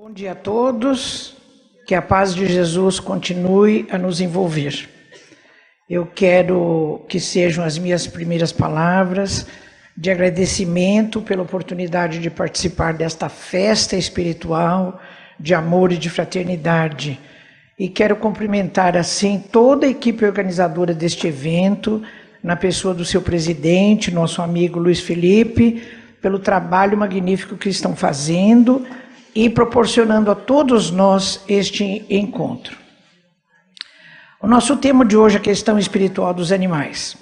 Bom dia a todos, que a paz de Jesus continue a nos envolver. Eu quero que sejam as minhas primeiras palavras de agradecimento pela oportunidade de participar desta festa espiritual de amor e de fraternidade. E quero cumprimentar assim toda a equipe organizadora deste evento, na pessoa do seu presidente, nosso amigo Luiz Felipe, pelo trabalho magnífico que estão fazendo e proporcionando a todos nós este encontro. O nosso tema de hoje é a questão espiritual dos animais.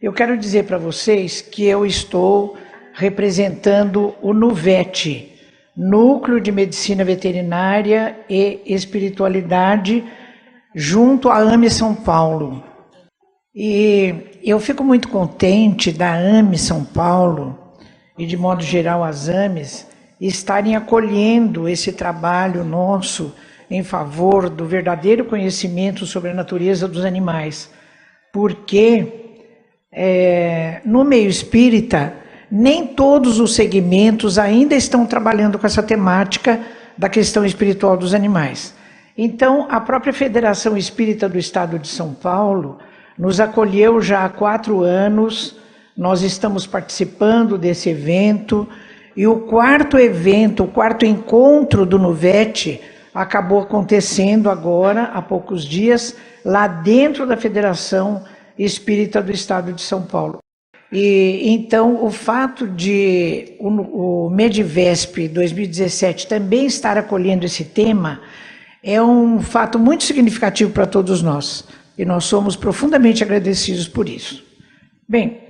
Eu quero dizer para vocês que eu estou representando o NUVET, Núcleo de Medicina Veterinária e Espiritualidade, junto à AME São Paulo. E eu fico muito contente da AME São Paulo, e de modo geral as AMEs, estarem acolhendo esse trabalho nosso em favor do verdadeiro conhecimento sobre a natureza dos animais. Porque no meio espírita, nem todos os segmentos ainda estão trabalhando com essa temática da questão espiritual dos animais. Então, a própria Federação Espírita do Estado de São Paulo nos acolheu já há 4 anos, nós estamos participando desse evento, e o quarto evento, o quarto encontro do NUVET acabou acontecendo agora, há poucos dias, lá dentro da Federação Espírita do Estado de São Paulo. E então o fato de o Medivesp 2017 também estar acolhendo esse tema é um fato muito significativo para todos nós. E nós somos profundamente agradecidos por isso. Bem,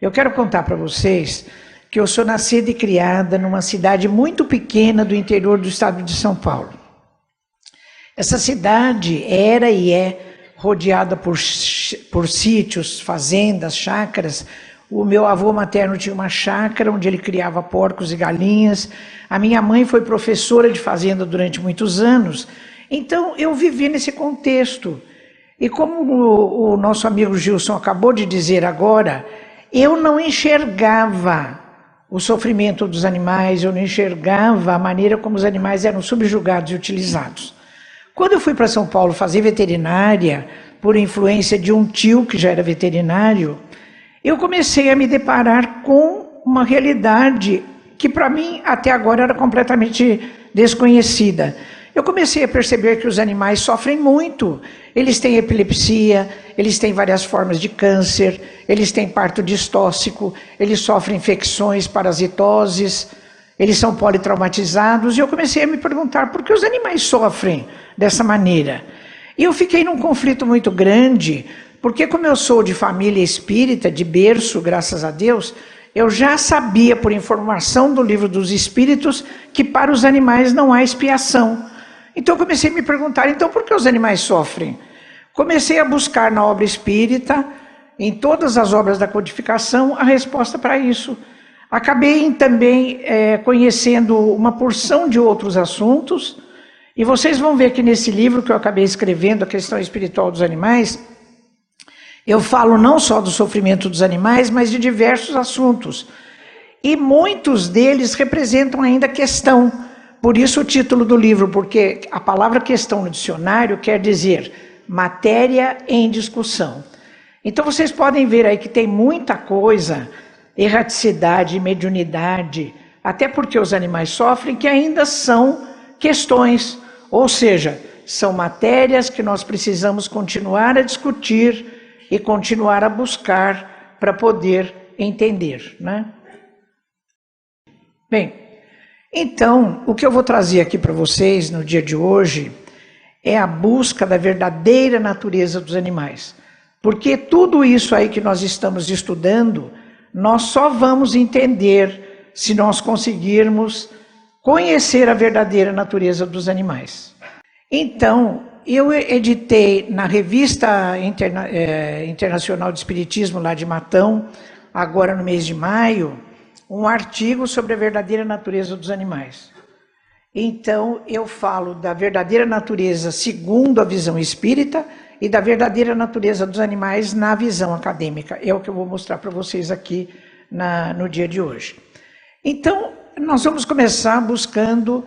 eu quero contar para vocês que eu sou nascida e criada numa cidade muito pequena do interior do estado de São Paulo. Essa cidade era e é rodeada por sítios, fazendas, chácaras. O meu avô materno tinha uma chácara onde ele criava porcos e galinhas. A minha mãe foi professora de fazenda durante muitos anos. Então eu vivi nesse contexto. E como o nosso amigo Gilson acabou de dizer agora, eu não enxergava o sofrimento dos animais, eu não enxergava a maneira como os animais eram subjugados e utilizados. Quando eu fui para São Paulo fazer veterinária, por influência de um tio que já era veterinário, eu comecei a me deparar com uma realidade que para mim até agora era completamente desconhecida. Eu comecei a perceber que os animais sofrem muito. Eles têm epilepsia, eles têm várias formas de câncer, eles têm parto distóxico, eles sofrem infecções, parasitoses, eles são politraumatizados. E eu comecei a me perguntar por que os animais sofrem dessa maneira. E eu fiquei num conflito muito grande, porque como eu sou de família espírita, de berço, graças a Deus, eu já sabia, por informação do Livro dos Espíritos, que para os animais não há expiação. Então eu comecei a me perguntar, então por que os animais sofrem? Comecei a buscar na obra espírita, em todas as obras da codificação, a resposta para isso. Acabei também conhecendo uma porção de outros assuntos, e vocês vão ver que nesse livro que eu acabei escrevendo, A Questão Espiritual dos Animais, eu falo não só do sofrimento dos animais, mas de diversos assuntos. E muitos deles representam ainda questão. Por isso o título do livro, porque a palavra questão no dicionário quer dizer matéria em discussão. Então vocês podem ver aí que tem muita coisa, erraticidade, mediunidade, até porque os animais sofrem, que ainda são questões. Ou seja, são matérias que nós precisamos continuar a discutir e continuar a buscar para poder entender, né? Bem, então, o que eu vou trazer aqui para vocês no dia de hoje é a busca da verdadeira natureza dos animais. Porque tudo isso aí que nós estamos estudando, nós só vamos entender se nós conseguirmos conhecer a verdadeira natureza dos animais. Então, eu editei na Revista Internacional de Espiritismo, lá de Matão, agora no mês de maio, um artigo sobre a verdadeira natureza dos animais. Então, eu falo da verdadeira natureza segundo a visão espírita e da verdadeira natureza dos animais na visão acadêmica. É o que eu vou mostrar para vocês aqui no dia de hoje. Então, nós vamos começar buscando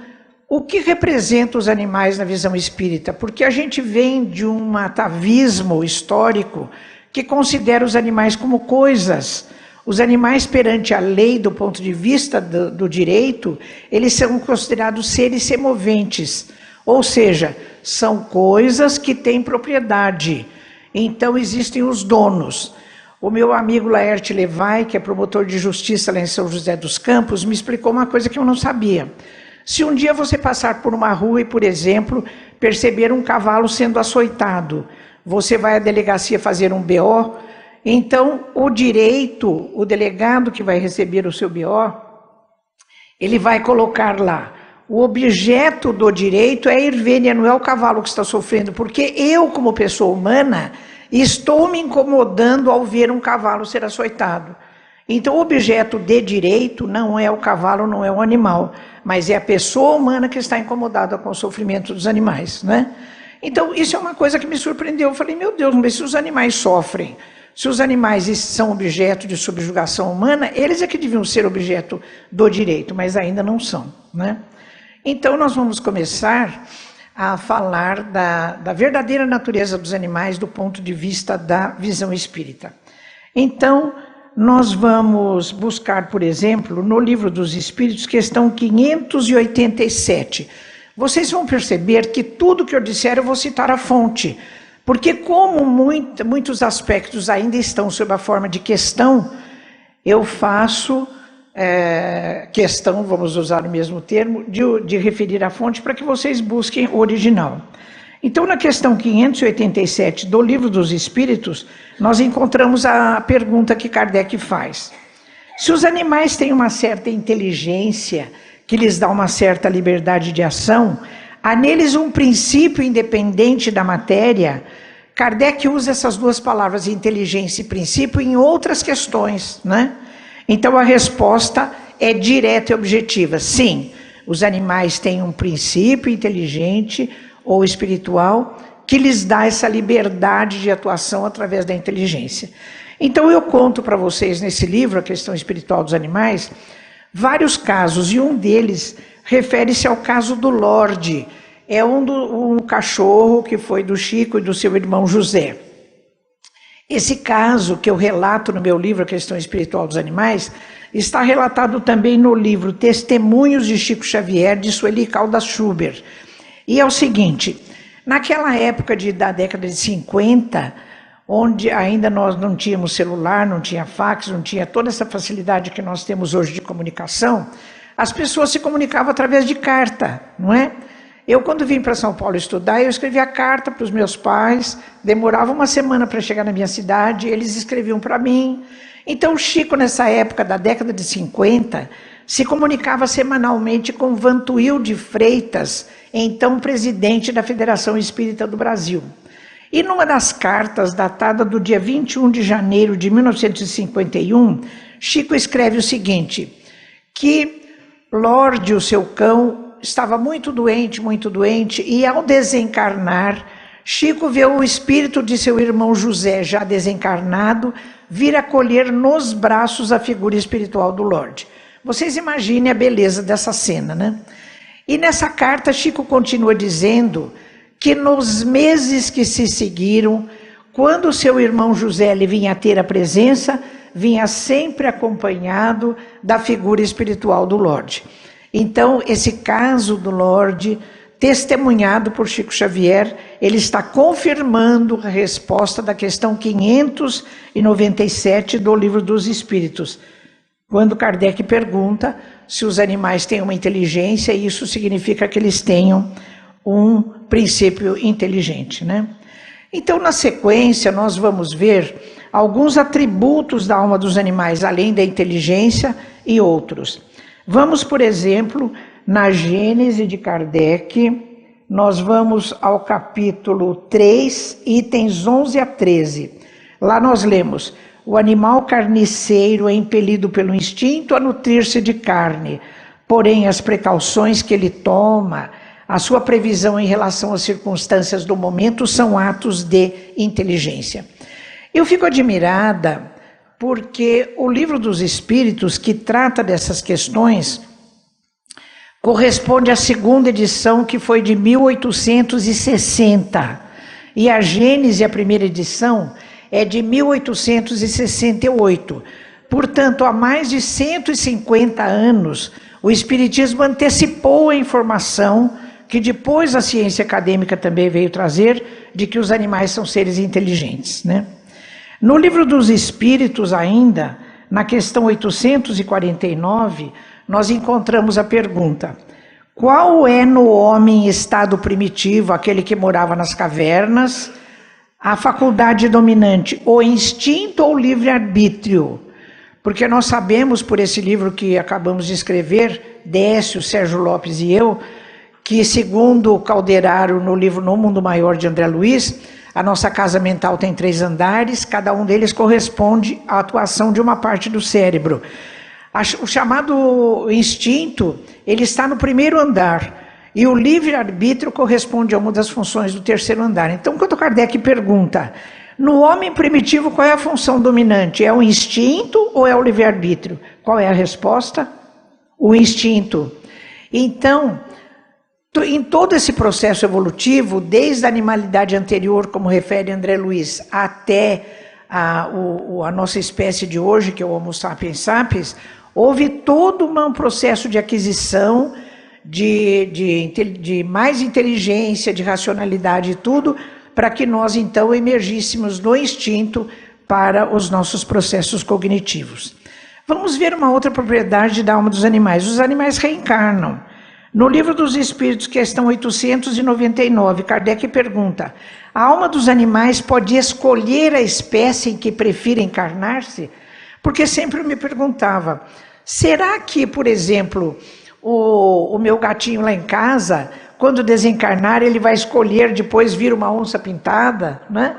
O que representa os animais na visão espírita? Porque a gente vem de um atavismo histórico que considera os animais como coisas. Os animais perante a lei, do ponto de vista do direito, eles são considerados seres semoventes. Ou seja, são coisas que têm propriedade. Então existem os donos. O meu amigo Laerte Levay, que é promotor de justiça lá em São José dos Campos, me explicou uma coisa que eu não sabia. Se um dia você passar por uma rua e, por exemplo, perceber um cavalo sendo açoitado, você vai à delegacia fazer um BO, então o direito, o delegado que vai receber o seu BO, ele vai colocar lá, o objeto do direito é a Irvênia, não é o cavalo que está sofrendo, porque eu, como pessoa humana, estou me incomodando ao ver um cavalo ser açoitado. Então, o objeto de direito não é o cavalo, não é o animal, mas é a pessoa humana que está incomodada com o sofrimento dos animais, né? Então, isso é uma coisa que me surpreendeu. Eu falei, meu Deus, mas se os animais sofrem, se os animais são objeto de subjugação humana, eles é que deviam ser objeto do direito, mas ainda não são, né? Então, nós vamos começar a falar da verdadeira natureza dos animais do ponto de vista da visão espírita. Então, nós vamos buscar, por exemplo, no Livro dos Espíritos, questão 587. Vocês vão perceber que tudo que eu disser eu vou citar a fonte, porque como muitos aspectos ainda estão sob a forma de questão, eu faço questão, vamos usar o mesmo termo, de referir a fonte para que vocês busquem o original. Então, na questão 587 do Livro dos Espíritos, nós encontramos a pergunta que Kardec faz. Se os animais têm uma certa inteligência, que lhes dá uma certa liberdade de ação, há neles um princípio independente da matéria. Kardec usa essas duas palavras, inteligência e princípio, em outras questões, né? Então, a resposta é direta e objetiva. Sim, os animais têm um princípio inteligente ou espiritual, que lhes dá essa liberdade de atuação através da inteligência. Então eu conto para vocês nesse livro, A Questão Espiritual dos Animais, vários casos, e um deles refere-se ao caso do Lorde. É um cachorro que foi do Chico e do seu irmão José. Esse caso que eu relato no meu livro, A Questão Espiritual dos Animais, está relatado também no livro Testemunhos de Chico Xavier, de Sueli Caldas Schubert. E é o seguinte, naquela época da década de 50, onde ainda nós não tínhamos celular, não tinha fax, não tinha toda essa facilidade que nós temos hoje de comunicação, as pessoas se comunicavam através de carta, não é? Eu, quando vim para São Paulo estudar, eu escrevia carta para os meus pais, demorava uma semana para chegar na minha cidade, eles escreviam para mim. Então, o Chico, nessa época da década de 50, se comunicava semanalmente com Vantuil de Freitas, então presidente da Federação Espírita do Brasil. E numa das cartas, datada do dia 21 de janeiro de 1951, Chico escreve o seguinte, que Lorde, o seu cão, estava muito doente, e ao desencarnar, Chico vê o espírito de seu irmão José, já desencarnado, vir acolher nos braços a figura espiritual do Lorde. Vocês imaginem a beleza dessa cena, né? E nessa carta, Chico continua dizendo que nos meses que se seguiram, quando seu irmão José lhe vinha ter a presença, vinha sempre acompanhado da figura espiritual do Lorde. Então, esse caso do Lorde, testemunhado por Chico Xavier, ele está confirmando a resposta da questão 597 do Livro dos Espíritos, quando Kardec pergunta se os animais têm uma inteligência, e isso significa que eles tenham um princípio inteligente, né? Então, na sequência, nós vamos ver alguns atributos da alma dos animais, além da inteligência e outros. Vamos, por exemplo, na Gênese de Kardec, nós vamos ao capítulo 3, itens 11 a 13. Lá nós lemos: o animal carniceiro é impelido pelo instinto a nutrir-se de carne, porém as precauções que ele toma, a sua previsão em relação às circunstâncias do momento são atos de inteligência. Eu fico admirada porque o Livro dos Espíritos, que trata dessas questões, corresponde à segunda edição, que foi de 1860. E a Gênese, a primeira edição, é de 1868. Portanto, há mais de 150 anos, o Espiritismo antecipou a informação que depois a ciência acadêmica também veio trazer, de que os animais são seres inteligentes, né? No Livro dos Espíritos ainda, na questão 849, nós encontramos a pergunta: qual é no homem em estado primitivo, aquele que morava nas cavernas, a faculdade dominante, o instinto ou o livre-arbítrio? Porque nós sabemos, por esse livro que acabamos de escrever, Décio, Sérgio Lopes e eu, que segundo Calderaro, no livro No Mundo Maior, de André Luiz, a nossa casa mental tem 3 andares, cada um deles corresponde à atuação de uma parte do cérebro. O chamado instinto, ele está no 1º andar, e o livre-arbítrio corresponde a uma das funções do 3º andar. Então, quando Kardec pergunta, no homem primitivo, qual é a função dominante? É o instinto ou é o livre-arbítrio? Qual é a resposta? O instinto. Então, em todo esse processo evolutivo, desde a animalidade anterior, como refere André Luiz, até a nossa espécie de hoje, que é o Homo sapiens sapiens, houve todo um processo de aquisição de mais inteligência, de racionalidade e tudo, para que nós então emergíssemos no instinto para os nossos processos cognitivos. Vamos ver uma outra propriedade da alma dos animais. Os animais reencarnam. No Livro dos Espíritos, questão 899, Kardec pergunta: a alma dos animais pode escolher a espécie em que prefira encarnar-se? Porque sempre eu me perguntava, será que, por exemplo, o meu gatinho lá em casa, quando desencarnar, ele vai escolher depois vir uma onça pintada, né?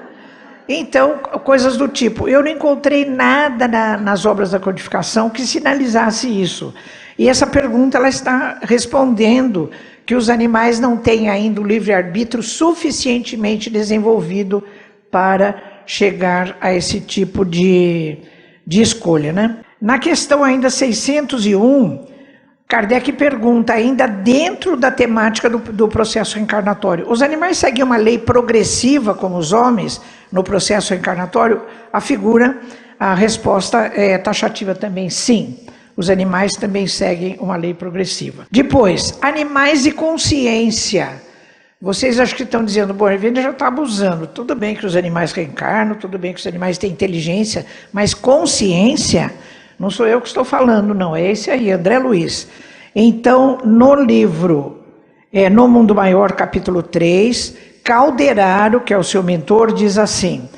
Então, coisas do tipo. Eu não encontrei nada nas obras da codificação que sinalizasse isso. E essa pergunta ela está respondendo que os animais não têm ainda o livre-arbítrio suficientemente desenvolvido para chegar a esse tipo de escolha, né? Na questão ainda 601, Kardec pergunta, ainda dentro da temática do processo reencarnatório, os animais seguem uma lei progressiva como os homens no processo reencarnatório? A resposta é taxativa também, sim. Os animais também seguem uma lei progressiva. Depois, animais e consciência. Vocês acham que estão dizendo, bom, a gente já está abusando. Tudo bem que os animais reencarnam, tudo bem que os animais têm inteligência, mas consciência, não sou eu que estou falando, não, é esse aí, André Luiz. Então, no livro No Mundo Maior, capítulo 3, Calderaro, que é o seu mentor, diz assim,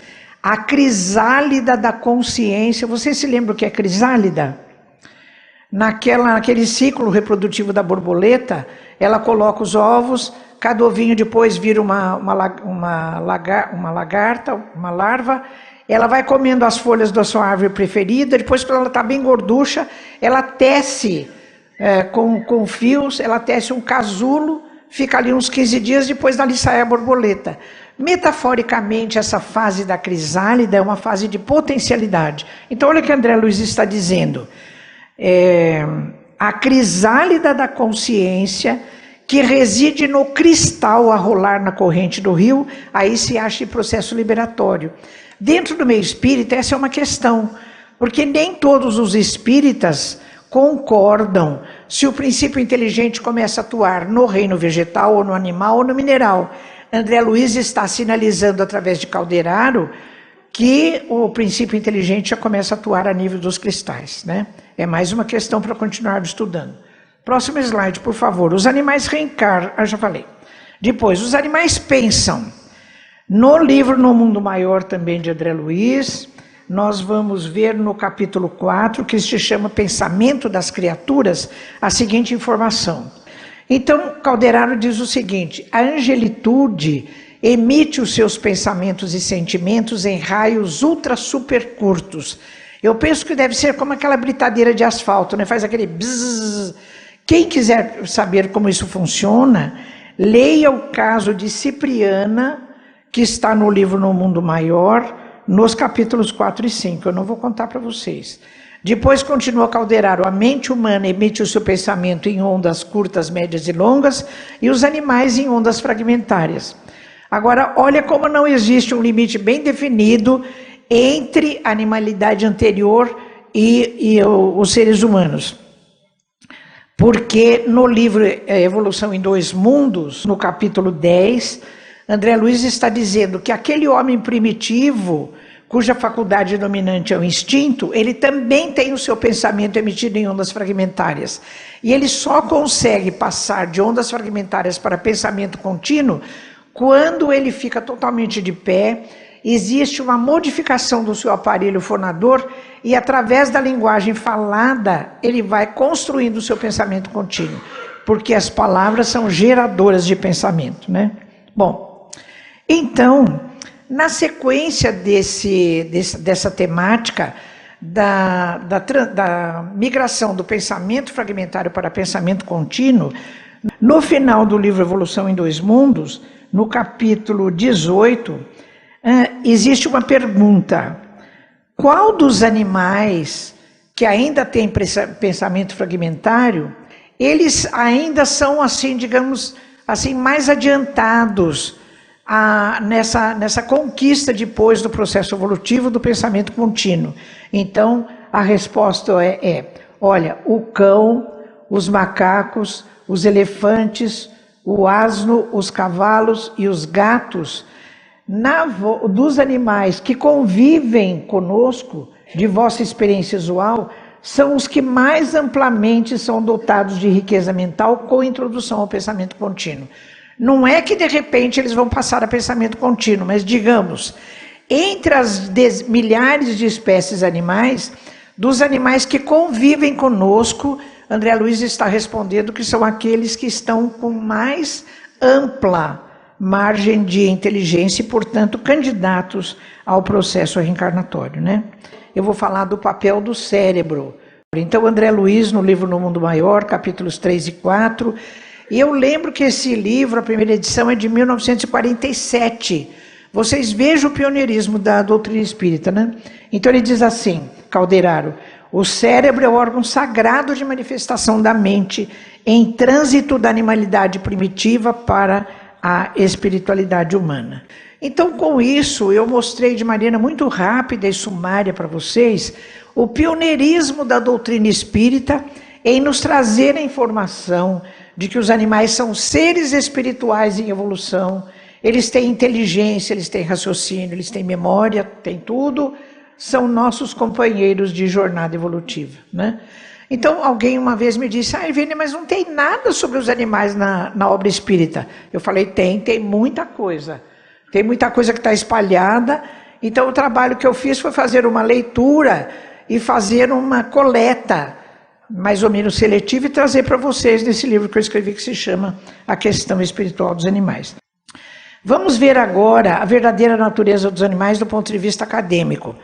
a crisálida da consciência. Vocês se lembram o que é crisálida? Naquele ciclo reprodutivo da borboleta, ela coloca os ovos, cada ovinho depois vira uma lagarta, uma larva, ela vai comendo as folhas da sua árvore preferida, depois quando ela está bem gorducha, ela tece com fios, ela tece um casulo, fica ali uns 15 dias, depois dali sai a borboleta. Metaforicamente, essa fase da crisálida é uma fase de potencialidade. Então, olha o que André Luiz está dizendo. A crisálida da consciência que reside no cristal a rolar na corrente do rio, aí se acha em processo liberatório. Dentro do meio espírita, essa é uma questão, porque nem todos os espíritas concordam se o princípio inteligente começa a atuar no reino vegetal, ou no animal, ou no mineral. André Luiz está sinalizando através de Calderaro que o princípio inteligente já começa a atuar a nível dos cristais, né? É mais uma questão para continuar estudando. Próximo slide, por favor. Os animais reencarnam, já falei. Depois, os animais pensam. No livro No Mundo Maior, também de André Luiz, nós vamos ver no capítulo 4, que se chama Pensamento das Criaturas, a seguinte informação. Então, Calderaro diz o seguinte, a angelitude emite os seus pensamentos e sentimentos em raios ultra super curtos. Eu penso que deve ser como aquela britadeira de asfalto, né? Faz aquele bzzz. Quem quiser saber como isso funciona, leia o caso de Cipriana, que está no livro No Mundo Maior, nos capítulos 4 e 5. Eu não vou contar para vocês. Depois continua Calderaro, a mente humana emite o seu pensamento em ondas curtas, médias e longas, e os animais em ondas fragmentárias. Agora, olha como não existe um limite bem definido entre a animalidade anterior e os seres humanos. Porque no livro Evolução em Dois Mundos, no capítulo 10, André Luiz está dizendo que aquele homem primitivo, cuja faculdade dominante é o instinto, ele também tem o seu pensamento emitido em ondas fragmentárias. E ele só consegue passar de ondas fragmentárias para pensamento contínuo quando ele fica totalmente de pé, existe uma modificação do seu aparelho fonador e através da linguagem falada ele vai construindo o seu pensamento contínuo, porque as palavras são geradoras de pensamento, né? Bom, então, na sequência dessa temática da migração do pensamento fragmentário para pensamento contínuo, no final do livro Evolução em Dois Mundos, no capítulo 18, existe uma pergunta: qual dos animais que ainda tem pensamento fragmentário, eles ainda são, assim, digamos assim, mais adiantados nessa conquista depois do processo evolutivo do pensamento contínuo? Então, a resposta olha, o cão, os macacos, os elefantes, o asno, os cavalos e os gatos, dos animais que convivem conosco, de vossa experiência usual, são os que mais amplamente são dotados de riqueza mental com introdução ao pensamento contínuo. Não é que de repente eles vão passar a pensamento contínuo, mas digamos, entre as milhares de espécies animais, dos animais que convivem conosco, André Luiz está respondendo que são aqueles que estão com mais ampla margem de inteligência e, portanto, candidatos ao processo reencarnatório, né? Eu vou falar do papel do cérebro. Então, André Luiz, no livro No Mundo Maior, capítulos 3 e 4, e eu lembro que esse livro, a primeira edição, é de 1947. Vocês vejam o pioneirismo da doutrina espírita, né? Então ele diz assim, Calderaro: o cérebro é o órgão sagrado de manifestação da mente em trânsito da animalidade primitiva para a espiritualidade humana. Então, com isso, eu mostrei de maneira muito rápida e sumária para vocês o pioneirismo da doutrina espírita em nos trazer a informação de que os animais são seres espirituais em evolução, eles têm inteligência, eles têm raciocínio, eles têm memória, têm tudo, são nossos companheiros de jornada evolutiva, né? Então, alguém uma vez me disse: Ivênia, mas não tem nada sobre os animais na obra espírita. Eu falei: tem muita coisa. Tem muita coisa que está espalhada. Então, o trabalho que eu fiz foi fazer uma leitura e fazer uma coleta, mais ou menos seletiva, e trazer para vocês nesse livro que eu escrevi, que se chama A Questão Espiritual dos Animais. Vamos ver agora a verdadeira natureza dos animais do ponto de vista acadêmico.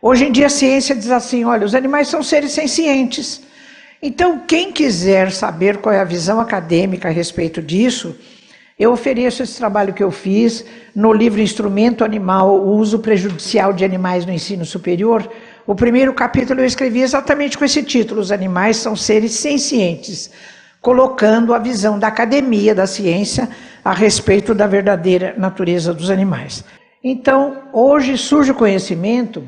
Hoje em dia a ciência diz assim: olha, os animais são seres sencientes. Então, quem quiser saber qual é a visão acadêmica a respeito disso, eu ofereço esse trabalho que eu fiz no livro Instrumento Animal, o uso prejudicial de animais no ensino superior. O primeiro capítulo eu escrevi exatamente com esse título: os animais são seres sencientes, colocando a visão da academia, da ciência, a respeito da verdadeira natureza dos animais. Então, hoje surge o conhecimento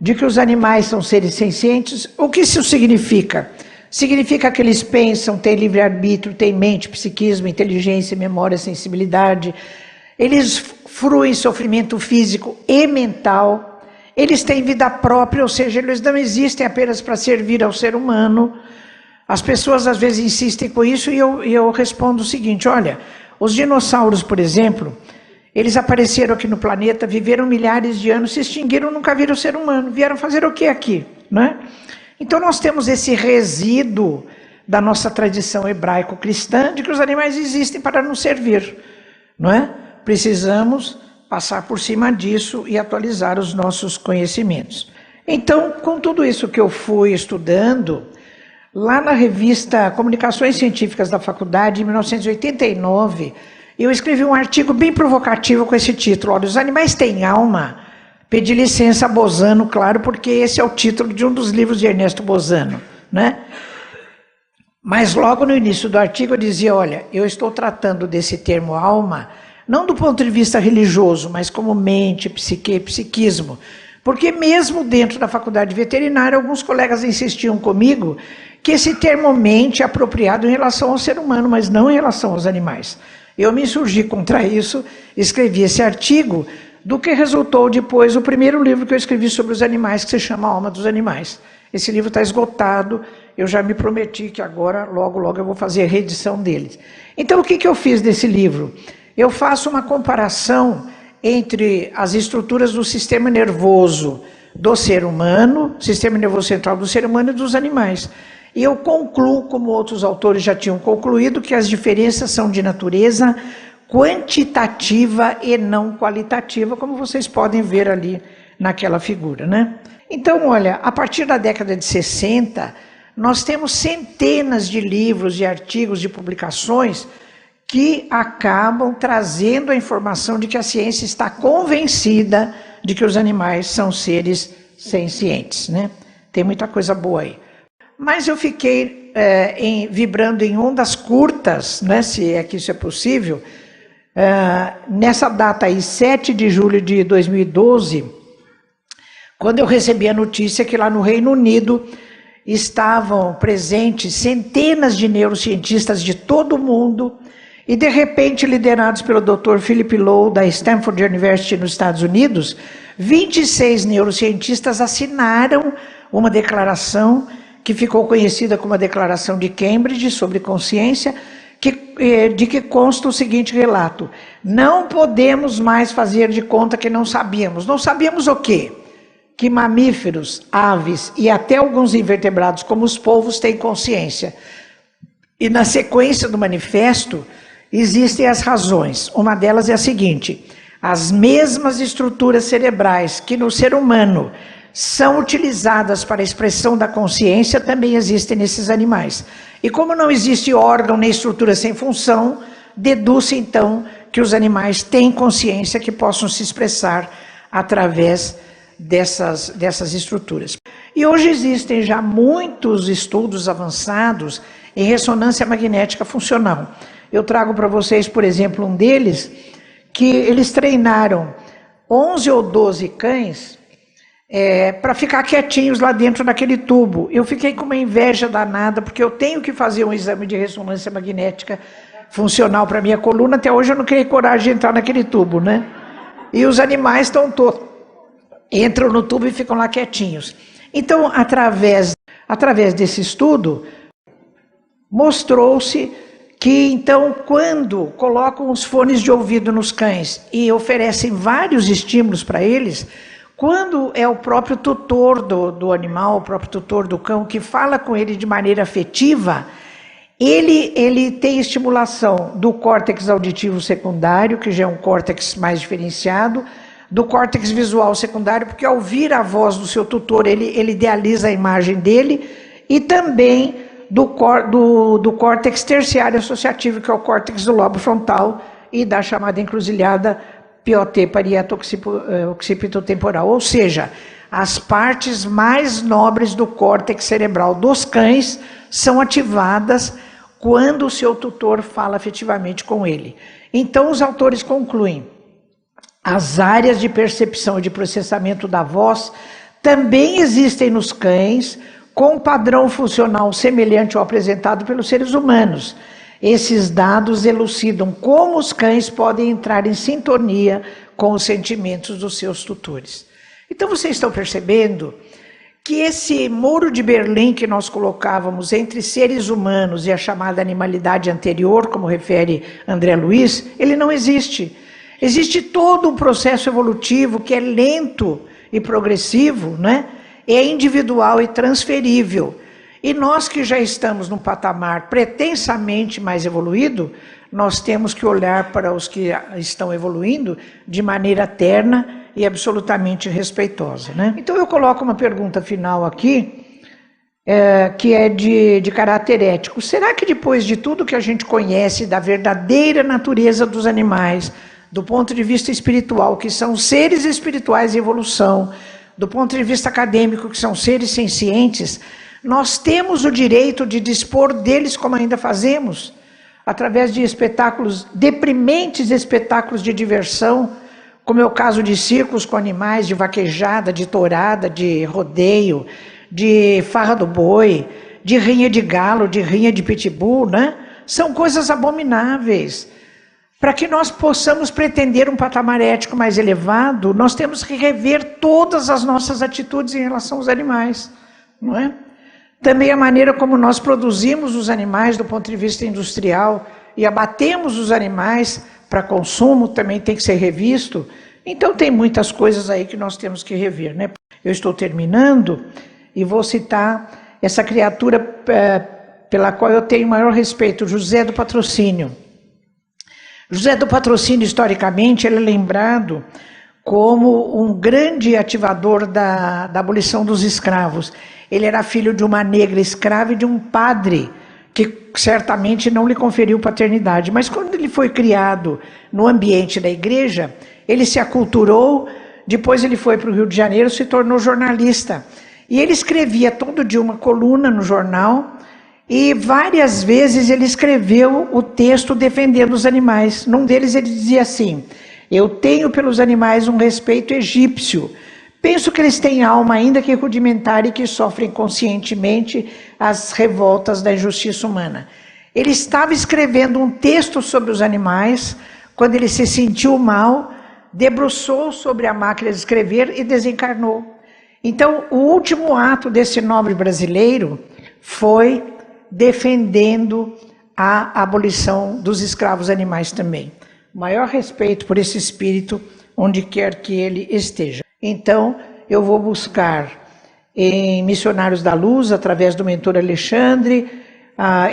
de que os animais são seres sencientes. O que isso significa? Significa que eles pensam, têm livre-arbítrio, têm mente, psiquismo, inteligência, memória, sensibilidade. Eles fruem sofrimento físico e mental. Eles têm vida própria, ou seja, eles não existem apenas para servir ao ser humano. As pessoas às vezes insistem com isso e eu respondo o seguinte: olha, os dinossauros, por exemplo, eles apareceram aqui no planeta, viveram milhares de anos, se extinguiram, nunca viram o ser humano. Vieram fazer o que aqui, né? Então nós temos esse resíduo da nossa tradição hebraico-cristã de que os animais existem para nos servir, não é? Precisamos passar por cima disso e atualizar os nossos conhecimentos. Então, com tudo isso que eu fui estudando, lá na revista Comunicações Científicas da Faculdade, em 1989, eu escrevi um artigo bem provocativo com esse título: olha, os animais têm alma Pedi licença a Bozano, claro, porque esse é o título de um dos livros de Ernesto Bozano, né? Mas logo no início do artigo eu dizia, olha, eu estou tratando desse termo alma, não do ponto de vista religioso, mas como mente, psique, psiquismo. Porque mesmo dentro da faculdade veterinária, alguns colegas insistiam comigo que esse termo mente é apropriado em relação ao ser humano, mas não em relação aos animais. Eu me insurgi contra isso, escrevi esse artigo, do que resultou depois o primeiro livro que eu escrevi sobre os animais, que se chama Alma dos Animais. Esse livro está esgotado, eu já me prometi que agora, logo, logo, eu vou fazer a reedição dele. Então, o que eu fiz desse livro? Eu faço uma comparação entre as estruturas do sistema nervoso do ser humano, sistema nervoso central do ser humano e dos animais. E eu concluo, como outros autores já tinham concluído, que as diferenças são de natureza quantitativa e não qualitativa, como vocês podem ver ali naquela figura, né? Então, olha, a partir da década de 60, nós temos centenas de livros, de artigos, de publicações que acabam trazendo a informação de que a ciência está convencida de que os animais são seres sencientes, né? Tem muita coisa boa aí. Mas eu fiquei vibrando em ondas curtas, né, se é que isso é possível, nessa data aí, 7 de julho de 2012, quando eu recebi a notícia que lá no Reino Unido estavam presentes centenas de neurocientistas de todo o mundo e, de repente, liderados pelo Dr. Philip Lowe, da Stanford University, nos Estados Unidos, 26 neurocientistas assinaram uma declaração que ficou conhecida como a Declaração de Cambridge sobre Consciência, de que consta o seguinte relato: não podemos mais fazer de conta que não sabíamos. Não sabíamos o quê? Que mamíferos, aves e até alguns invertebrados, como os polvos, têm consciência. E na sequência do manifesto, existem as razões. Uma delas é a seguinte: as mesmas estruturas cerebrais que no ser humano são utilizadas para a expressão da consciência também existem nesses animais. E como não existe órgão nem estrutura sem função, deduz-se então que os animais têm consciência que possam se expressar através dessas estruturas. E hoje existem já muitos estudos avançados em ressonância magnética funcional. Eu trago para vocês, por exemplo, um deles, que eles treinaram 11 ou 12 cães para ficar quietinhos lá dentro daquele tubo. Eu fiquei com uma inveja danada, porque eu tenho que fazer um exame de ressonância magnética funcional para minha coluna. Até hoje eu não criei coragem de entrar naquele tubo, né? E os animais estão todos, entram no tubo e ficam lá quietinhos. Então, através desse estudo, mostrou-se que, então, quando colocam os fones de ouvido nos cães e oferecem vários estímulos para eles, quando é o próprio tutor do animal, o próprio tutor do cão, que fala com ele de maneira afetiva, ele tem estimulação do córtex auditivo secundário, que já é um córtex mais diferenciado, do córtex visual secundário, porque ao ouvir a voz do seu tutor, ele idealiza a imagem dele, e também do córtex terciário associativo, que é o córtex do lobo frontal, e da chamada encruzilhada POT, parieto-occipitotemporal, ou seja, as partes mais nobres do córtex cerebral dos cães são ativadas quando o seu tutor fala afetivamente com ele. Então, os autores concluem: as áreas de percepção e de processamento da voz também existem nos cães, com um padrão funcional semelhante ao apresentado pelos seres humanos. Esses dados elucidam como os cães podem entrar em sintonia com os sentimentos dos seus tutores. Então, vocês estão percebendo que esse muro de Berlim que nós colocávamos entre seres humanos e a chamada animalidade anterior, como refere André Luiz, ele não existe. Existe todo um processo evolutivo que é lento e progressivo, né? É individual e transferível. E nós que já estamos num patamar pretensamente mais evoluído, nós temos que olhar para os que estão evoluindo de maneira terna e absolutamente respeitosa, né? Então eu coloco uma pergunta final aqui, que é de caráter ético. Será que depois de tudo que a gente conhece da verdadeira natureza dos animais, do ponto de vista espiritual, que são seres espirituais em evolução, do ponto de vista acadêmico, que são seres sencientes, nós temos o direito de dispor deles como ainda fazemos, através de espetáculos deprimentes, espetáculos de diversão, como é o caso de circos com animais, de vaquejada, de tourada, de rodeio, de farra do boi, de rinha de galo, de rinha de pitbull, né? São coisas abomináveis. Para que nós possamos pretender um patamar ético mais elevado, nós temos que rever todas as nossas atitudes em relação aos animais, não é? Também a maneira como nós produzimos os animais do ponto de vista industrial e abatemos os animais para consumo também tem que ser revisto. Então tem muitas coisas aí que nós temos que rever, né? Eu estou terminando e vou citar essa criatura pela qual eu tenho maior respeito, José do Patrocínio. José do Patrocínio, historicamente, ele é lembrado como um grande ativador da abolição dos escravos. Ele era filho de uma negra escrava e de um padre que certamente não lhe conferiu paternidade. Mas quando ele foi criado no ambiente da igreja, ele se aculturou, depois ele foi para o Rio de Janeiro, se tornou jornalista. E ele escrevia todo dia uma coluna no jornal, e várias vezes ele escreveu o texto defendendo os animais. Num deles ele dizia assim: eu tenho pelos animais um respeito egípcio. Penso que eles têm alma ainda que rudimentar e que sofrem conscientemente as revoltas da injustiça humana. Ele estava escrevendo um texto sobre os animais, quando ele se sentiu mal, debruçou sobre a máquina de escrever e desencarnou. Então, o último ato desse nobre brasileiro foi defendendo a abolição dos escravos animais também. Maior respeito por esse espírito, onde quer que ele esteja. Então, eu vou buscar em Missionários da Luz, através do mentor Alexandre,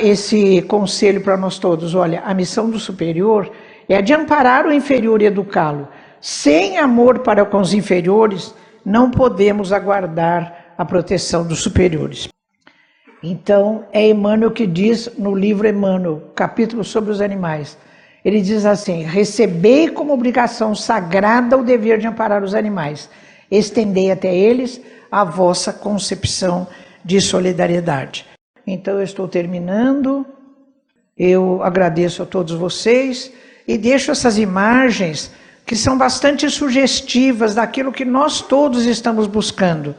esse conselho para nós todos. Olha, a missão do superior é a de amparar o inferior e educá-lo. Sem amor para com os inferiores, não podemos aguardar a proteção dos superiores. Então, é Emmanuel que diz no livro Emmanuel, capítulo sobre os animais. Ele diz assim: recebei como obrigação sagrada o dever de amparar os animais. Estendei até eles a vossa concepção de solidariedade. Então, eu estou terminando. Eu agradeço a todos vocês e deixo essas imagens que são bastante sugestivas daquilo que nós todos estamos buscando,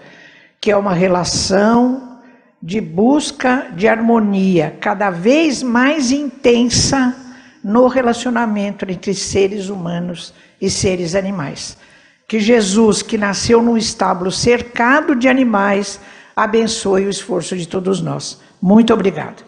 que é uma relação de busca de harmonia cada vez mais intensa no relacionamento entre seres humanos e seres animais. Que Jesus, que nasceu num estábulo cercado de animais, abençoe o esforço de todos nós. Muito obrigado.